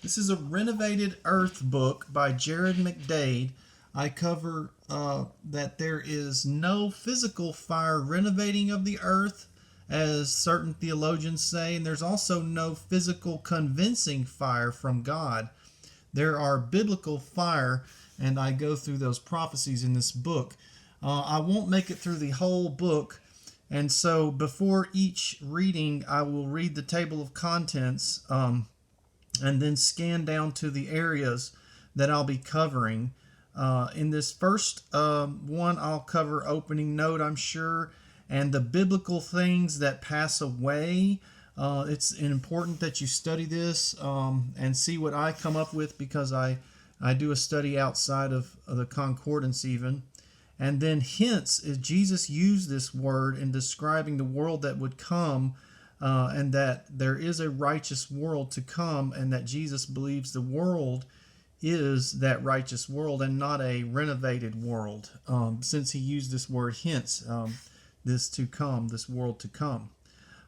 This is a Renovated Earth book by Jared McDade. I cover that there is no physical fire renovating of the earth, as certain theologians say, and there's also no physical convincing fire from God. There are biblical fire, and I go through those prophecies in this book. I won't make it through the whole book, and so before each reading, I will read the table of contents and then scan down to the areas that I'll be covering. In this first one, I'll cover opening note, I'm sure, and the biblical things that pass away. It's important that you study this and see what I come up with, because I do a study outside of the concordance even. And then hence, is Jesus used this word in describing the world that would come, and that there is a righteous world to come, and that Jesus believes the world is that righteous world and not a renovated world, since he used this word hence, this world to come.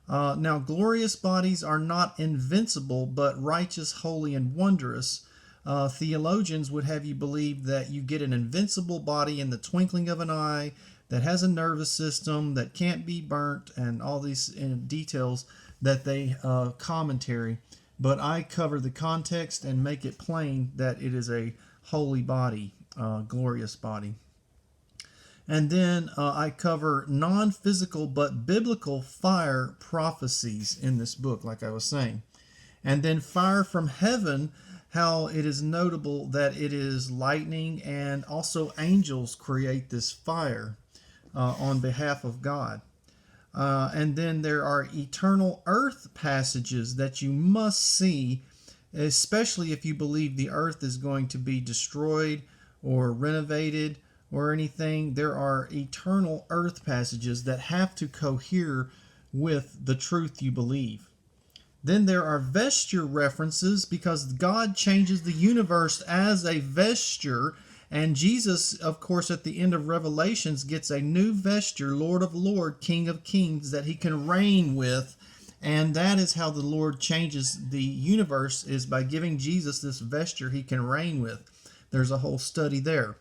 Now, glorious bodies are not invincible, but righteous, holy, and wondrous. Theologians would have you believe that you get an invincible body in the twinkling of an eye, that has a nervous system, that can't be burnt, and all these details that they commentary. But I cover the context and make it plain that it is a holy body, glorious body. And then I cover non-physical but biblical fire prophecies in this book, like I was saying. And then fire from heaven, how it is notable that it is lightning, and also angels create this fire on behalf of God. And then there are eternal earth passages that you must see, especially if you believe the earth is going to be destroyed or renovated or anything. There are eternal earth passages that have to cohere with the truth you believe. Then there are vesture references, because God changes the universe as a vesture. And Jesus, of course, at the end of Revelations, gets a new vesture, Lord of Lords, King of Kings, that he can reign with. And that is how the Lord changes the universe, is by giving Jesus this vesture he can reign with. There's a whole study there.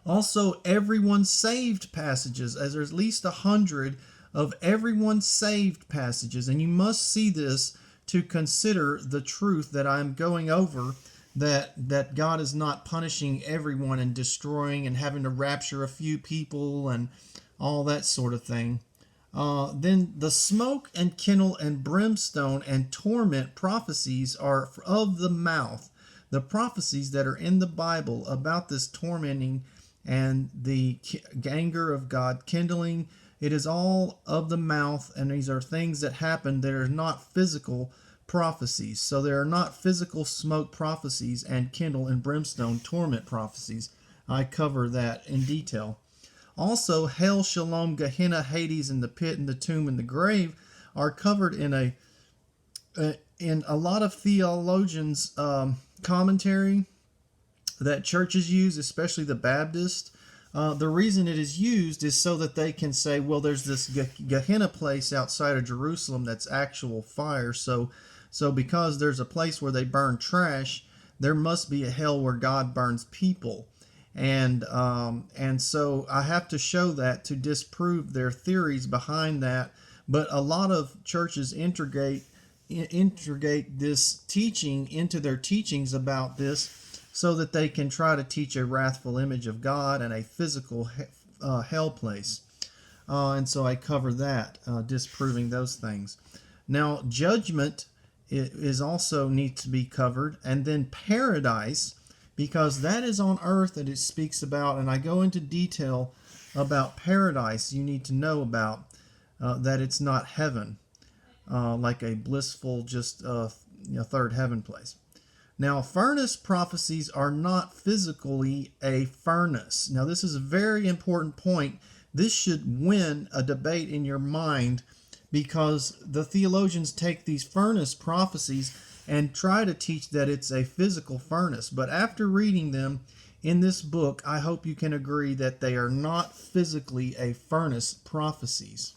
Also, everyone saved passages, as there's at least 100 of everyone saved passages. And you must see this to consider the truth that I'm going over, that God is not punishing everyone and destroying and having to rapture a few people and all that sort of thing. Then the smoke and kindle and brimstone and torment prophecies are of the mouth. The prophecies that are in the Bible about this tormenting and the anger of God kindling, it is all of the mouth, and these are things that happen that are not physical prophecies. So there are not physical smoke prophecies and kindle and brimstone torment prophecies. I cover that in detail. Also, hell, Shalom, Gehenna, Hades, and the pit and the tomb and the grave are covered in a lot of theologians' commentary that churches use, especially the Baptist. The reason it is used is so that they can say, well, there's this Gehenna place outside of Jerusalem that's actual fire. So because there's a place where they burn trash, there must be a hell where God burns people. And so I have to show that to disprove their theories behind that. But a lot of churches integrate this teaching into their teachings about this, so that they can try to teach a wrathful image of God and a physical hell place. And so I cover that, disproving those things. Now, judgment is also needs to be covered. And then paradise, because that is on earth that it speaks about. And I go into detail about paradise. You need to know about that it's not heaven, like a blissful, just third heaven place. Now, furnace prophecies are not physically a furnace. Now, this is a very important point. This should win a debate in your mind, because the theologians take these furnace prophecies and try to teach that it's a physical furnace. But after reading them in this book, I hope you can agree that they are not physically a furnace prophecies.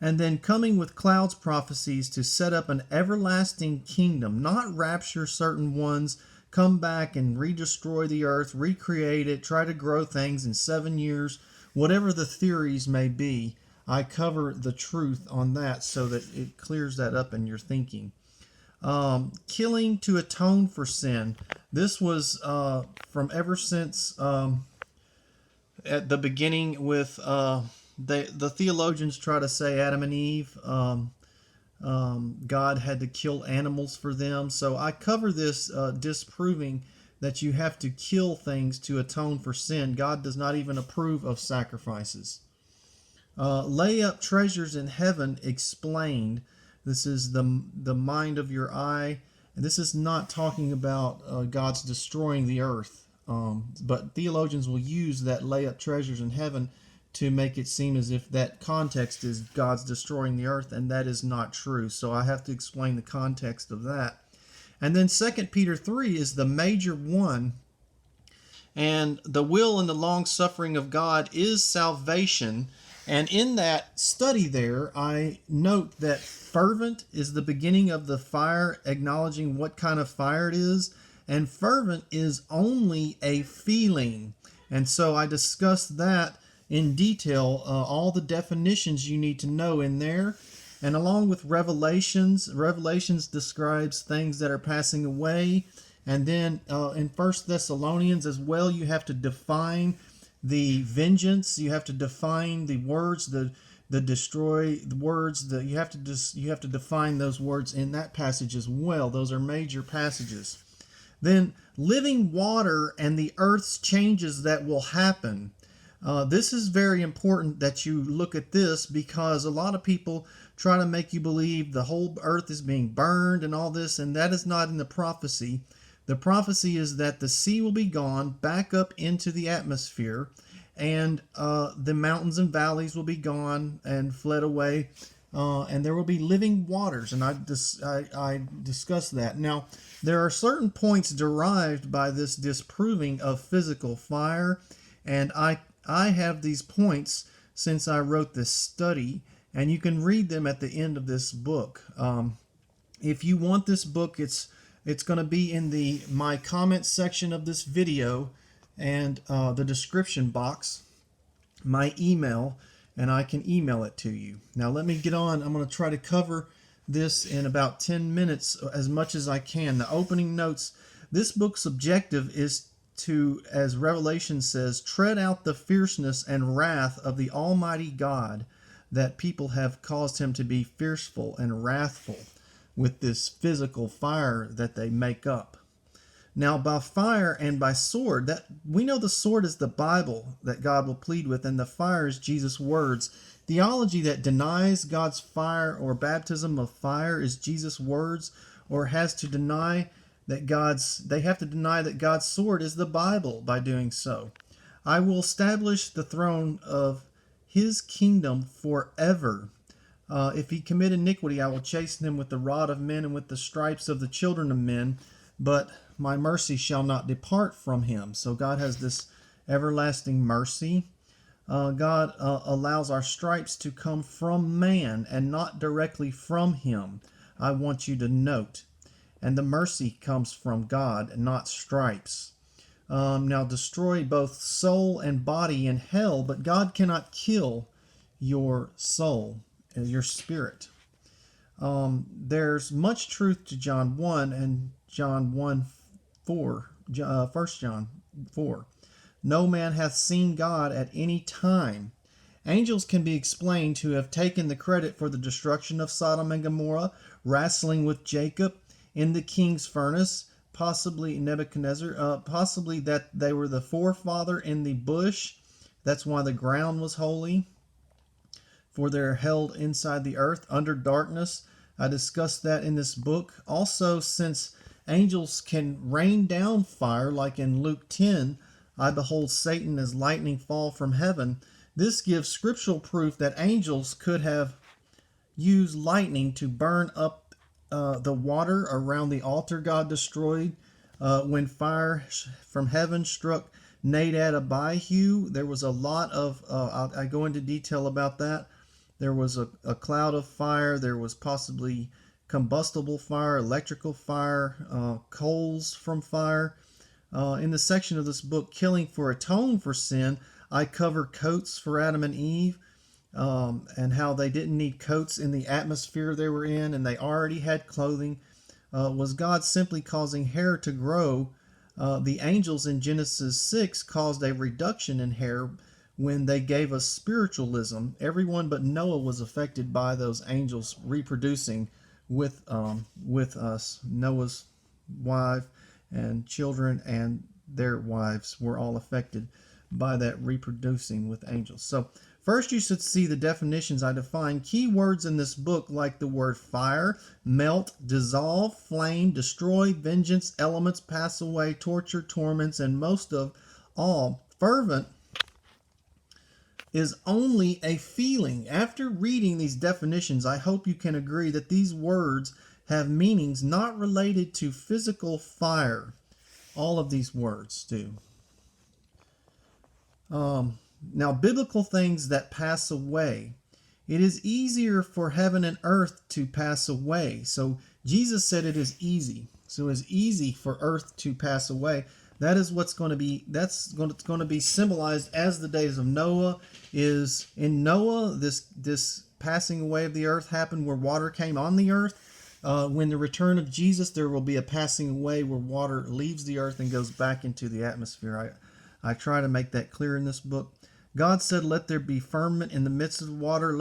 and then coming with clouds prophecies to set up an everlasting kingdom, not rapture certain ones, come back and redestroy the earth, recreate it, try to grow things in 7 years, whatever the theories may be. I cover the truth on that so that it clears that up in your thinking. Killing to atone for sin. This was from ever since at the beginning with the theologians try to say Adam and Eve. God had to kill animals for them. So I cover this disproving that you have to kill things to atone for sin. God does not even approve of sacrifices. Lay up treasures in heaven explained. This is the mind of your eye. And this is not talking about God's destroying the earth. But theologians will use that lay up treasures in heaven to make it seem as if that context is God's destroying the earth, and that is not true. So I have to explain the context of that. And then 2 Peter 3 is the major one. And the will and the long suffering of God is salvation. And in that study there, I note that fervent is the beginning of the fire, acknowledging what kind of fire it is. And fervent is only a feeling. And so I discussed that in detail, all the definitions you need to know in there. And along with Revelations describes things that are passing away. And then in 1 Thessalonians as well, you have to define the vengeance. You have to define the words, the destroy the words. You have to define those words in that passage as well. Those are major passages. Then living water and the earth's changes that will happen. This is very important that you look at this, because a lot of people try to make you believe the whole earth is being burned and all this, and that is not in the prophecy. The prophecy is that the sea will be gone back up into the atmosphere, and the mountains and valleys will be gone and fled away, and there will be living waters. And I discussed that. Now, there are certain points derived by this disproving of physical fire, and I have these points since I wrote this study, and you can read them at the end of this book. If you want this book, it's going to be in my comments section of this video, and the description box, my email, and I can email it to you. Now let me get on. I'm going to try to cover this in about 10 minutes as much as I can. The opening notes. This book's objective is to, as Revelation says, tread out the fierceness and wrath of the Almighty God, that people have caused him to be fearful and wrathful with this physical fire that they make up. Now, by fire and by sword, that we know the sword is the Bible that God will plead with, and the fire is Jesus' words. Theology that denies God's fire or baptism of fire is Jesus' words, or has to deny that they have to deny that God's sword is the Bible by doing so. I will establish the throne of his kingdom forever. If he commit iniquity, I will chasten him with the rod of men and with the stripes of the children of men, but my mercy shall not depart from him. So God has this everlasting mercy. God allows our stripes to come from man and not directly from him. I want you to note. And the mercy comes from God, not stripes. Now destroy both soul and body in hell, but God cannot kill your soul, your spirit. There's much truth to John 1 and John 1:4, 1 John 4. No man hath seen God at any time. Angels can be explained to have taken the credit for the destruction of Sodom and Gomorrah, wrestling with Jacob in the king's furnace, possibly Nebuchadnezzar, possibly that they were the forefather in the bush. That's why the ground was holy, for they're held inside the earth under darkness. I discussed that in this book. Also, since angels can rain down fire, like in Luke 10, I behold Satan as lightning fall from heaven. This gives scriptural proof that angels could have used lightning to burn up the water around the altar God destroyed when fire from heaven struck Nadab Abihu. There was a lot of, I go into detail about that. There was a cloud of fire. There was possibly combustible fire, electrical fire, coals from fire. In the section of this book, Killing for Atone for Sin, I cover coats for Adam and Eve, and how they didn't need coats in the atmosphere they were in, and they already had clothing. Was God simply causing hair to grow? The angels in Genesis 6 caused a reduction in hair when they gave us spiritualism. Everyone but Noah was affected by those angels reproducing with us. Noah's wife and children and their wives were all affected by that reproducing with angels. So first you should see the definitions I define. Key words in this book like the word fire, melt, dissolve, flame, destroy, vengeance, elements, pass away, torture, torments, and most of all, fervent is only a feeling. After reading these definitions, I hope you can agree that these words have meanings not related to physical fire. All of these words do. Now, biblical things that pass away. It is easier for heaven and earth to pass away. So Jesus said it is easy. So it's easy for earth to pass away. That is what's going to be. That's going to be symbolized as the days of Noah. Is in Noah, this passing away of the earth happened where water came on the earth. When the return of Jesus, there will be a passing away where water leaves the earth and goes back into the atmosphere. I try to make that clear in this book. God said, "Let there be firmament in the midst of the water.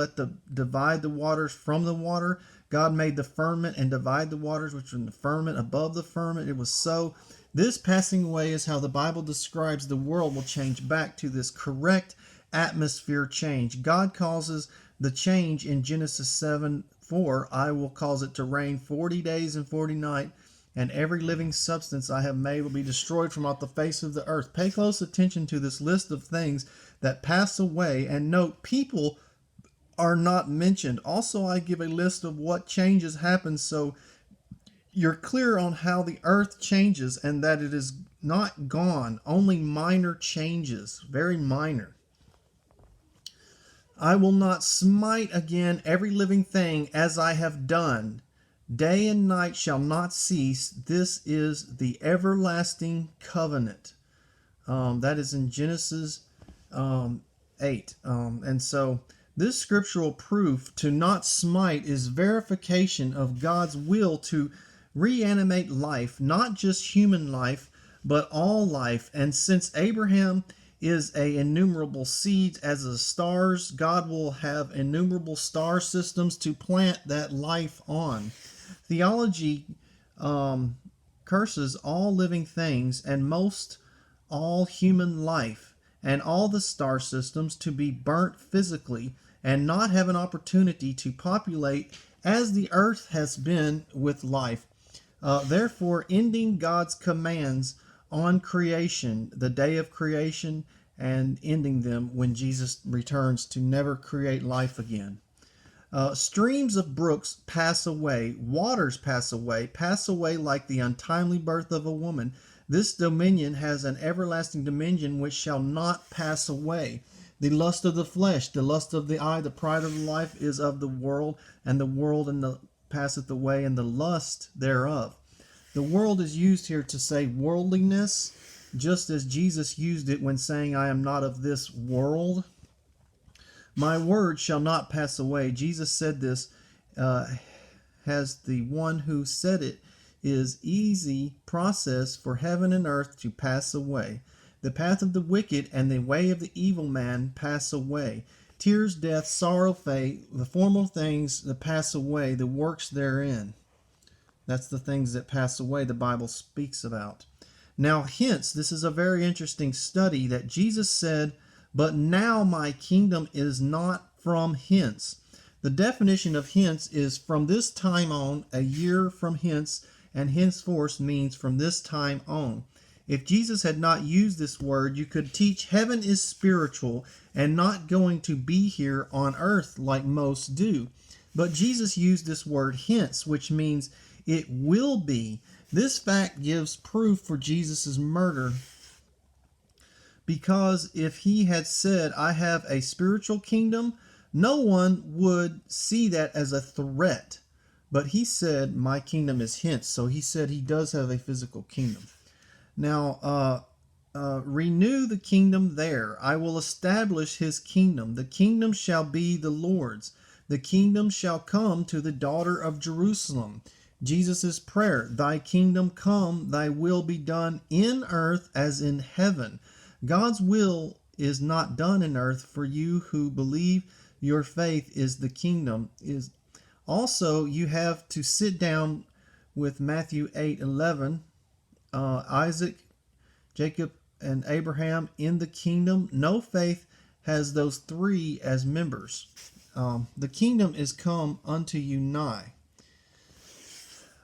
Divide the waters from the water." God made the firmament and divide the waters, which were in the firmament above the firmament. It was so. This passing away is how the Bible describes the world will change back to this correct atmosphere change. God causes the change in Genesis 7:4. I will cause it to rain 40 days and 40 nights, and every living substance I have made will be destroyed from off the face of the earth. Pay close attention to this list of things that pass away, and note people are not mentioned. Also, I give a list of what changes happen so you're clear on how the earth changes and that it is not gone, only minor changes, very minor. I will not smite again every living thing as I have done. Day and night shall not cease. This is the everlasting covenant. That is in Genesis 8. And so this scriptural proof to not smite is verification of God's will to reanimate life, not just human life, but all life. And since Abraham is a innumerable seed as the stars, God will have innumerable star systems to plant that life on. Theology curses all living things and most all human life and all the star systems to be burnt physically and not have an opportunity to populate as the earth has been with life. Therefore, ending God's commands on creation, the day of creation, and ending them when Jesus returns to never create life again. Streams of brooks pass away, waters pass away like the untimely birth of a woman. This dominion has an everlasting dominion which shall not pass away. The lust of the flesh, the lust of the eye, the pride of life is of the world, and the world passeth away, and the lust thereof. The world is used here to say worldliness, just as Jesus used it when saying, I am not of this world. My word shall not pass away. Jesus said this, has the one who said it is easy process for heaven and earth to pass away. The path of the wicked and the way of the evil man pass away. Tears, death, sorrow, fate, the formal things that pass away, the works therein. That's the things that pass away the Bible speaks about. Now hence, this is a very interesting study that Jesus said, but now my kingdom is not from hence. The definition of hence is from this time on, a year from hence, and henceforth means from this time on. If Jesus had not used this word, you could teach heaven is spiritual and not going to be here on earth like most do. But Jesus used this word hence, which means it will be. This fact gives proof for Jesus' murder, because if he had said, I have a spiritual kingdom, No one would see that as a threat, but he said, "My kingdom is hence." So he said he does have a physical kingdom. Now, renew the kingdom there. I will establish his kingdom. The kingdom shall be the Lord's. The kingdom shall come to the daughter of Jerusalem. Jesus' prayer, thy kingdom come, thy will be done in earth as in heaven. God's will is not done in earth for you who believe your faith is the kingdom. Is also you have to sit down with Matthew 8:11, Isaac, Jacob, and Abraham in the kingdom. No faith has those three as members. The kingdom is come unto you nigh,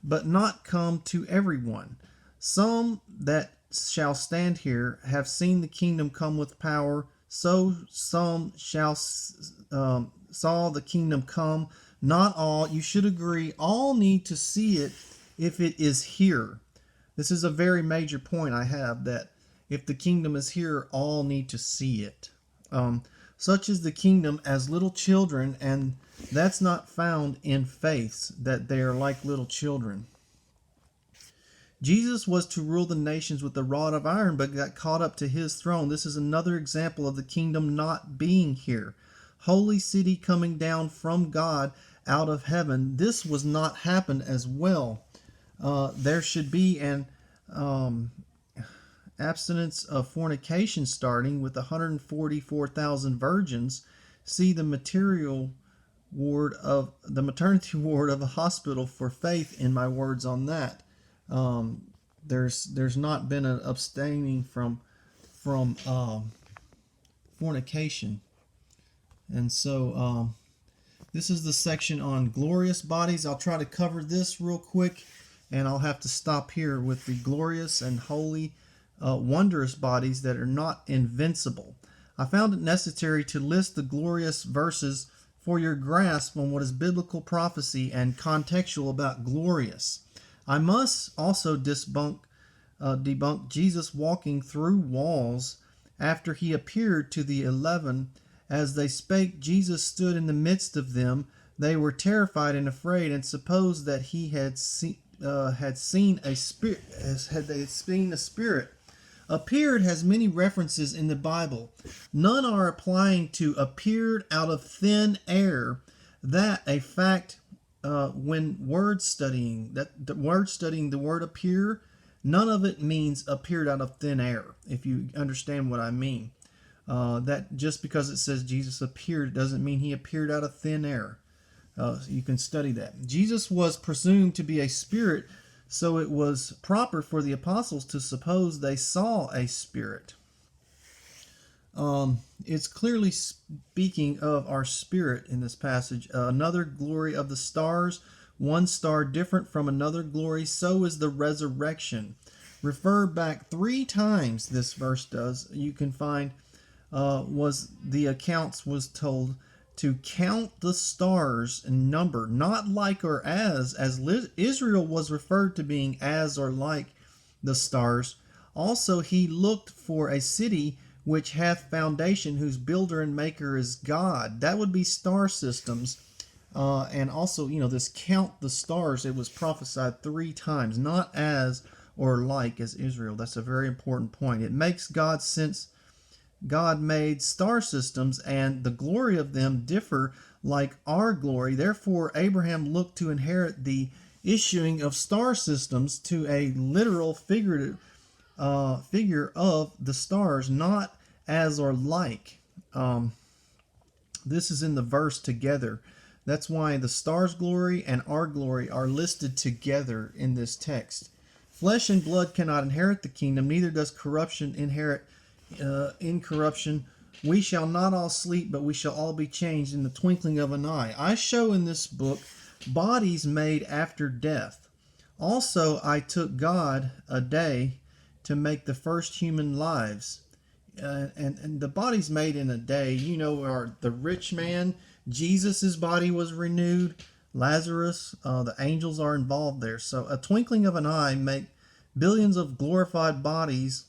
but not come to everyone. Some that shall stand here have seen the kingdom come with power. So some shall saw the kingdom come. Not all. You should agree. All need to see it if it is here. This is a very major point I have, that if the kingdom is here, all need to see it. Such is the kingdom as little children, and that's not found in faiths, that they are like little children. Jesus was to rule the nations with a rod of iron, but got caught up to his throne. This is another example of the kingdom not being here. Holy city coming down from God out of heaven. This was not happen as well. There should be an abstinence of fornication starting with 144,000 virgins. See the maternity ward of a hospital for faith in my words on that. There's not been an abstaining from fornication, and so this is the section on glorious bodies. I'll try to cover this real quick, and I'll have to stop here with the glorious and holy, wondrous bodies that are not invincible. I found it necessary to list the glorious verses for your grasp on what is biblical prophecy and contextual about glorious. I must also debunk Jesus walking through walls after he appeared to the 11. As they spake, Jesus stood in the midst of them. They were terrified and afraid, and supposed that he had seen a spirit. Had they seen a spirit? Appeared has many references in the Bible. None are applying to appeared out of thin air. That a fact. When word studying the word appear, none of it means appeared out of thin air, if you understand what I mean. That just because it says Jesus appeared doesn't mean he appeared out of thin air. You can study that. Jesus was presumed to be a spirit, so it was proper for the apostles to suppose they saw a spirit. It's clearly speaking of our spirit in this passage. Another glory of the stars, one star different from another glory, so is the resurrection. Refer back 3 times, this verse does. You can find was told to count the stars in number, not like or as Israel was referred to being as or like the stars. Also he looked for a city which hath foundation, whose builder and maker is God. That would be star systems. And also, this count the stars, it was prophesied 3 times, not as or like as Israel. That's a very important point. It makes God sense. God made star systems, and the glory of them differ like our glory. Therefore, Abraham looked to inherit the issuing of star systems to a literal figure of the stars, not as or like. This is in the verse together. That's why the stars' glory and our glory are listed together in this text. Flesh and blood cannot inherit the kingdom, neither does corruption inherit incorruption. We shall not all sleep, but we shall all be changed in the twinkling of an eye. I show in this book bodies made after death. Also, I took God a day to make the first human lives. And the bodies made in a day, are the rich man. Jesus's body was renewed. Lazarus, the angels are involved there. So a twinkling of an eye make billions of glorified bodies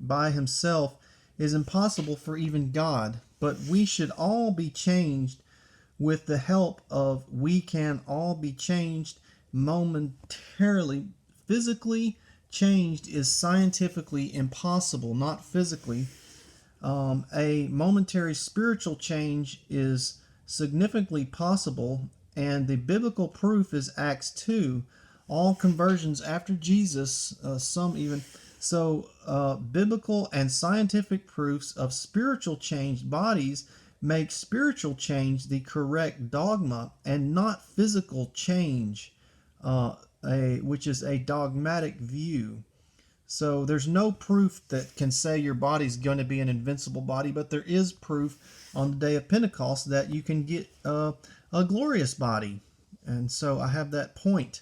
by himself is impossible for even God. But we should all be changed with the help of we can all be changed momentarily. Physically changed is scientifically impossible, not physically. A momentary spiritual change is significantly possible, and the biblical proof is Acts 2. All conversions after Jesus, some even. So, biblical and scientific proofs of spiritual changed bodies make spiritual change the correct dogma and not physical change, which is a dogmatic view. So there's no proof that can say your body's going to be an invincible body, but there is proof on the day of Pentecost that you can get a glorious body. And so I have that point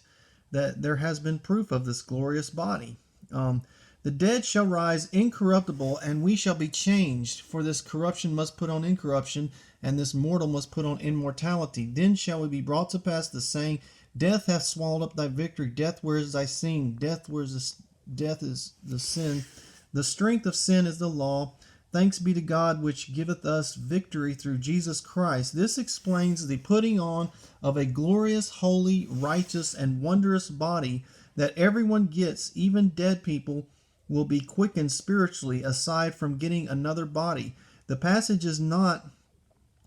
that there has been proof of this glorious body. The dead shall rise incorruptible, and we shall be changed. For this corruption must put on incorruption, and this mortal must put on immortality. Then shall we be brought to pass the saying, Death hath swallowed up thy victory. Death, where is thy sting? Death is the sin. The strength of sin is the law. Thanks be to God which giveth us victory through Jesus Christ. This explains the putting on of a glorious, holy, righteous, and wondrous body that everyone gets, even dead people will be quickened spiritually aside from getting another body. The passage is not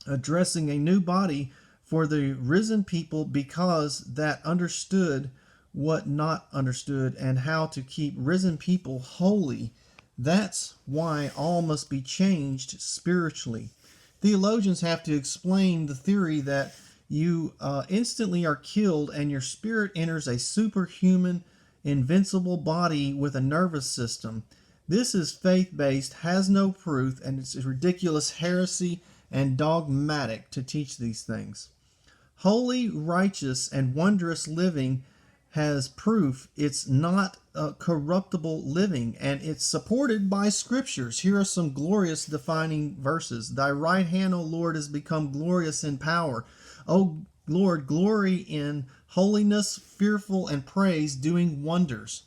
addressing a new body for the risen people because that understood what not understood and how to keep risen people holy. That's why all must be changed spiritually. Theologians have to explain the theory that you instantly are killed and your spirit enters a superhuman, invincible body with a nervous system. This is faith-based, has no proof, and it's a ridiculous heresy and dogmatic to teach these things. Holy, righteous, and wondrous living has proof it's not corruptible living, and it's supported by scriptures. Here are some glorious defining verses. Thy right hand, O Lord, is become glorious in power. O Lord, glory in holiness, fearful and praise, doing wonders.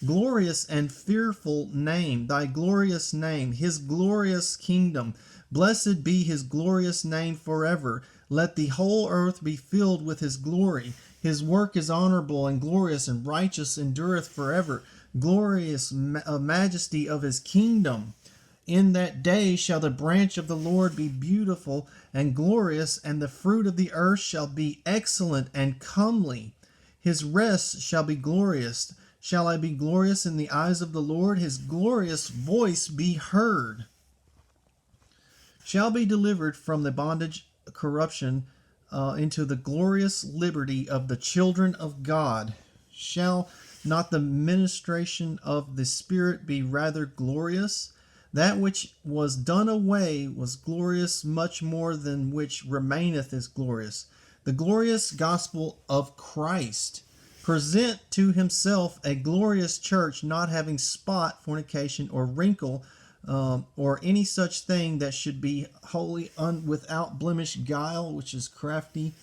Glorious and fearful name, thy glorious name, his glorious kingdom. Blessed be his glorious name forever. Let the whole earth be filled with his glory. His work is honorable and glorious, and righteous endureth forever. Glorious majesty of his kingdom. In that day shall the branch of the Lord be beautiful and glorious, and the fruit of the earth shall be excellent and comely. His rest shall be glorious. Shall I be glorious in the eyes of the Lord? His glorious voice be heard. Shall be delivered from the bondage, corruption, into the glorious liberty of the children of God. Shall not the ministration of the Spirit be rather glorious? That which was done away was glorious, much more than which remaineth is glorious. The glorious gospel of Christ. Present to himself a glorious church, not having spot, fornication, or wrinkle, or any such thing that should be holy, without blemish, guile, which is crafty,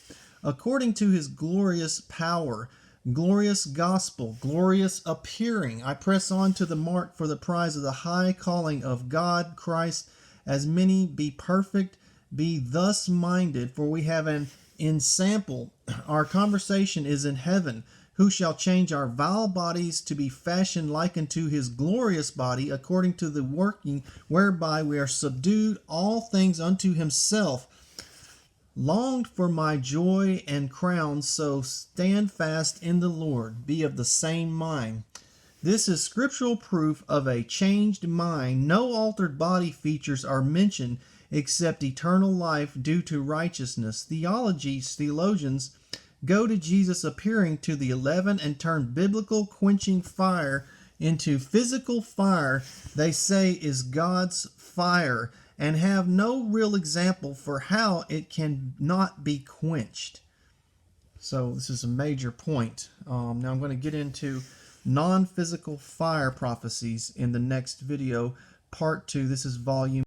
according to his glorious power, glorious gospel, glorious appearing. I press on to the mark for the prize of the high calling of God, Christ. As many be perfect, be thus minded, for we have an ensample. Our conversation is in heaven. Who shall change our vile bodies to be fashioned like unto his glorious body, according to the working whereby we are subdued all things unto himself. Longed for my joy and crown, so stand fast in the Lord, be of the same mind. This is scriptural proof of a changed mind. No altered body features are mentioned except eternal life due to righteousness. Theologians go to Jesus appearing to the 11 and turn biblical quenching fire into physical fire they say is God's fire, and have no real example for how it can not be quenched. So this is a major point. Now I'm going to get into non-physical fire prophecies in the next video, part 2. This is volume